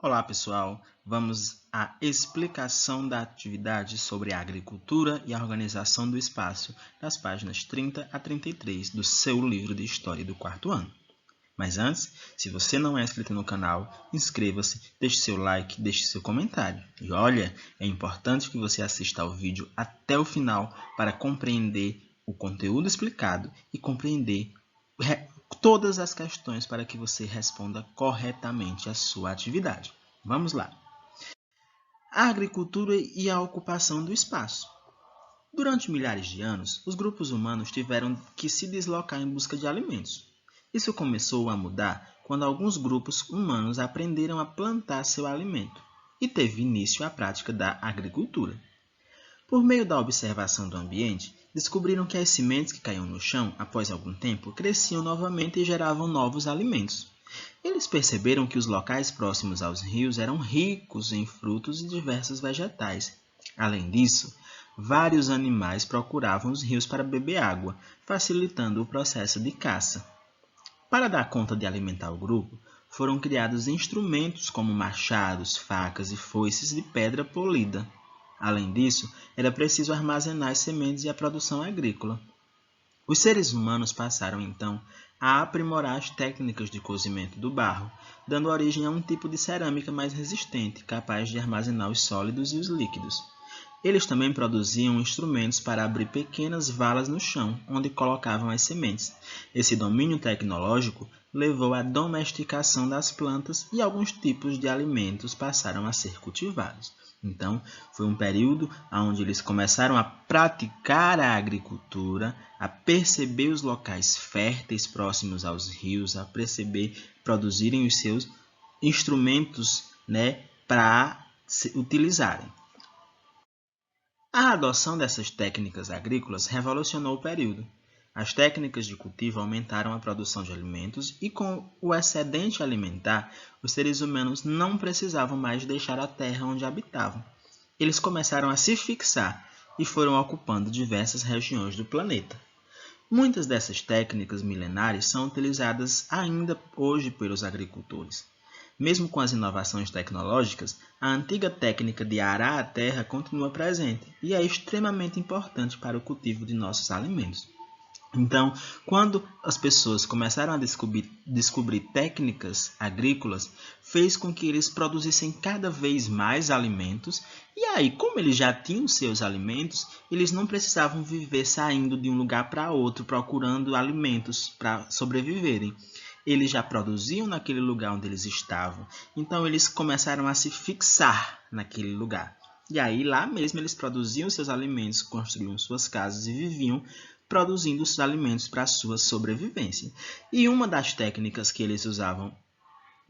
Olá pessoal, vamos à explicação da atividade sobre a agricultura e a organização do espaço das páginas 30 a 33 do seu livro de História do quarto ano. Mas antes, se você não é inscrito no canal, inscreva-se, deixe seu like, deixe seu comentário. E olha, é importante que você assista ao vídeo até o final para compreender o conteúdo explicado e compreender todas as questões para que você responda corretamente a sua atividade. Vamos lá. A agricultura e a ocupação do espaço. Durante milhares de anos, os grupos humanos tiveram que se deslocar em busca de alimentos. Isso começou a mudar quando alguns grupos humanos aprenderam a plantar seu alimento e teve início a prática da agricultura. Por meio da observação do ambiente, descobriram que as sementes que caíam no chão após algum tempo cresciam novamente e geravam novos alimentos. Eles perceberam que os locais próximos aos rios eram ricos em frutos e diversos vegetais. Além disso, vários animais procuravam os rios para beber água, facilitando o processo de caça. Para dar conta de alimentar o grupo, foram criados instrumentos como machados, facas e foices de pedra polida. Além disso, era preciso armazenar as sementes e a produção agrícola. Os seres humanos passaram, então, a aprimorar as técnicas de cozimento do barro, dando origem a um tipo de cerâmica mais resistente, capaz de armazenar os sólidos e os líquidos. Eles também produziam instrumentos para abrir pequenas valas no chão, onde colocavam as sementes. Esse domínio tecnológico levou à domesticação das plantas e alguns tipos de alimentos passaram a ser cultivados. Então, foi um período onde eles começaram a praticar a agricultura, a perceber os locais férteis próximos aos rios, a perceber produzirem os seus instrumentos, para utilizarem. A adoção dessas técnicas agrícolas revolucionou o período. As técnicas de cultivo aumentaram a produção de alimentos e, com o excedente alimentar, os seres humanos não precisavam mais deixar a terra onde habitavam. Eles começaram a se fixar e foram ocupando diversas regiões do planeta. Muitas dessas técnicas milenares são utilizadas ainda hoje pelos agricultores. Mesmo com as inovações tecnológicas, a antiga técnica de arar a terra continua presente e é extremamente importante para o cultivo de nossos alimentos. Então, quando as pessoas começaram a descobrir técnicas agrícolas, fez com que eles produzissem cada vez mais alimentos. E aí, como eles já tinham seus alimentos, eles não precisavam viver saindo de um lugar para outro, procurando alimentos para sobreviverem. Eles já produziam naquele lugar onde eles estavam. Então, eles começaram a se fixar naquele lugar. E aí, lá mesmo, eles produziam seus alimentos, construíam suas casas e viviam produzindo os alimentos para a sua sobrevivência. E uma das técnicas que eles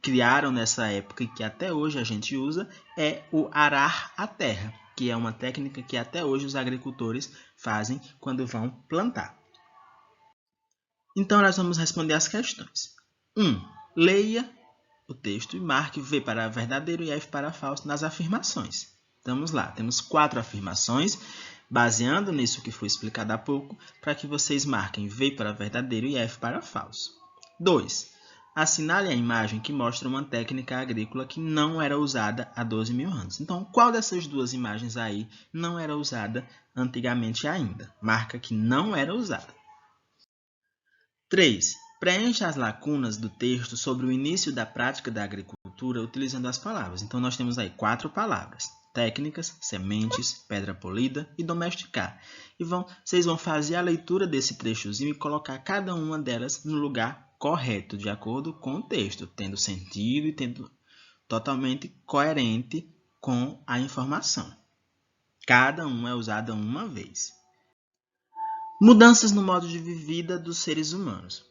criaram nessa época e que até hoje a gente usa, é o arar a terra, que é uma técnica que até hoje os agricultores fazem quando vão plantar. Então, nós vamos responder as questões. 1. Leia o texto e marque V para verdadeiro e F para falso nas afirmações. Vamos lá, temos 4 afirmações, baseando nisso que foi explicado há pouco, para que vocês marquem V para verdadeiro e F para falso. 2. Assinale a imagem que mostra uma técnica agrícola que não era usada há 12 mil anos. Então, qual dessas duas imagens aí não era usada antigamente ainda? Marca que não era usada. 3. Preencha as lacunas do texto sobre o início da prática da agricultura utilizando as palavras. Então, nós temos aí 4 palavras. Técnicas, sementes, pedra polida e domesticar. E vocês vão fazer a leitura desse trechozinho e colocar cada uma delas no lugar correto, de acordo com o texto, tendo sentido e tendo totalmente coerente com a informação. Cada uma é usada uma vez. Mudanças no modo de vida dos seres humanos.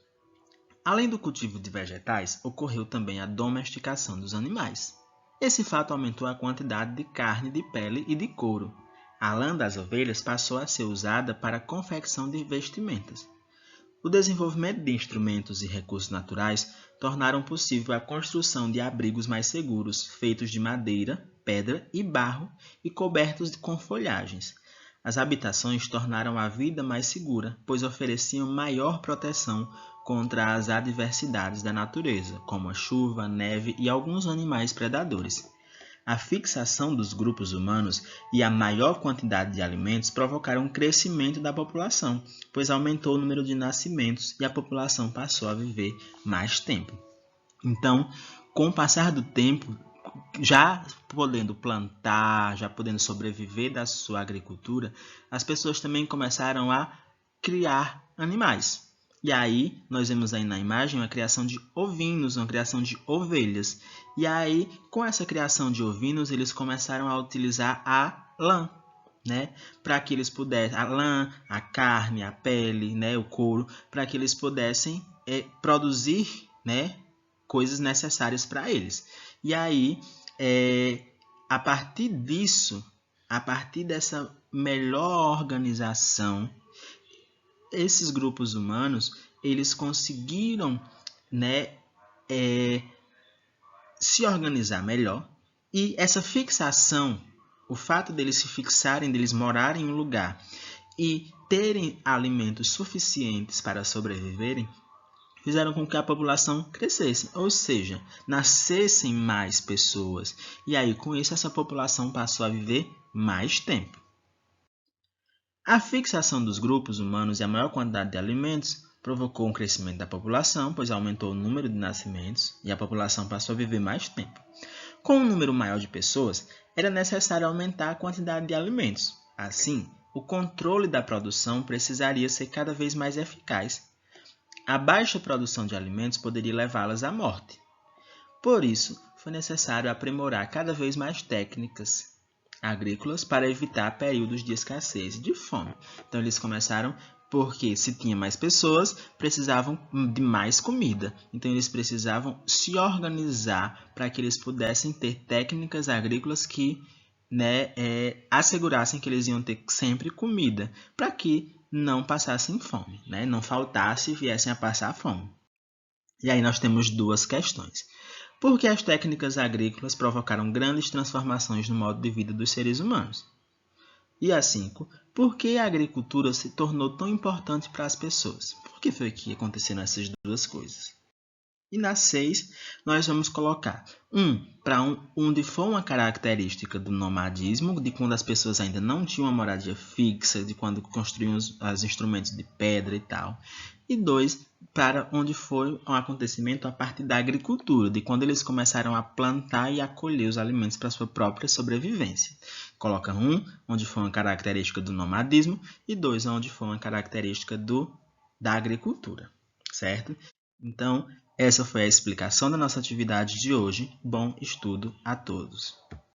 Além do cultivo de vegetais, ocorreu também a domesticação dos animais. Esse fato aumentou a quantidade de carne, de pele e de couro. A lã das ovelhas passou a ser usada para a confecção de vestimentas. O desenvolvimento de instrumentos e recursos naturais tornaram possível a construção de abrigos mais seguros, feitos de madeira, pedra e barro e cobertos com folhagens. As habitações tornaram a vida mais segura, pois ofereciam maior proteção contra as adversidades da natureza, como a chuva, a neve e alguns animais predadores. A fixação dos grupos humanos e a maior quantidade de alimentos provocaram um crescimento da população, pois aumentou o número de nascimentos e a população passou a viver mais tempo. Então, com o passar do tempo, já podendo plantar, já podendo sobreviver da sua agricultura, as pessoas também começaram a criar animais. E aí, nós vemos aí na imagem uma criação de ovinos, uma criação de ovelhas. E aí, com essa criação de ovinos, eles começaram a utilizar a lã, né? Para que eles pudessem, a lã, a carne, a pele, né? O couro, para que eles pudessem produzir, né? Coisas necessárias para eles. E aí, a partir disso, a partir dessa melhor organização, esses grupos humanos, eles conseguiram, né, se organizar melhor, e essa fixação, o fato deles se fixarem, deles morarem em um lugar e terem alimentos suficientes para sobreviverem, fizeram com que a população crescesse, ou seja, nascessem mais pessoas. E aí, com isso, essa população passou a viver mais tempo. A fixação dos grupos humanos e a maior quantidade de alimentos provocou um crescimento da população, pois aumentou o número de nascimentos e a população passou a viver mais tempo. Com um número maior de pessoas, era necessário aumentar a quantidade de alimentos. Assim, o controle da produção precisaria ser cada vez mais eficaz. A baixa produção de alimentos poderia levá-las à morte. Por isso, foi necessário aprimorar cada vez mais técnicas agrícolas para evitar períodos de escassez e de fome. Então, eles começaram porque se tinha mais pessoas, precisavam de mais comida. Então, eles precisavam se organizar para que eles pudessem ter técnicas agrícolas que, né, assegurassem que eles iam ter sempre comida, para que não passassem fome, né? Não faltasse e viessem a passar fome. E aí nós temos duas questões. Por que as técnicas agrícolas provocaram grandes transformações no modo de vida dos seres humanos? E a 5. Por que a agricultura se tornou tão importante para as pessoas? Por que foi que aconteceram essas duas coisas? E na 6, nós vamos colocar para onde foi uma característica do nomadismo, de quando as pessoas ainda não tinham uma moradia fixa, de quando construíam os instrumentos de pedra e tal. E 2, para onde foi um acontecimento a partir da agricultura, de quando eles começaram a plantar e a colher os alimentos para sua própria sobrevivência. Coloca 1, onde foi uma característica do nomadismo, e 2, onde foi uma característica da agricultura, certo? Então, essa foi a explicação da nossa atividade de hoje. Bom estudo a todos!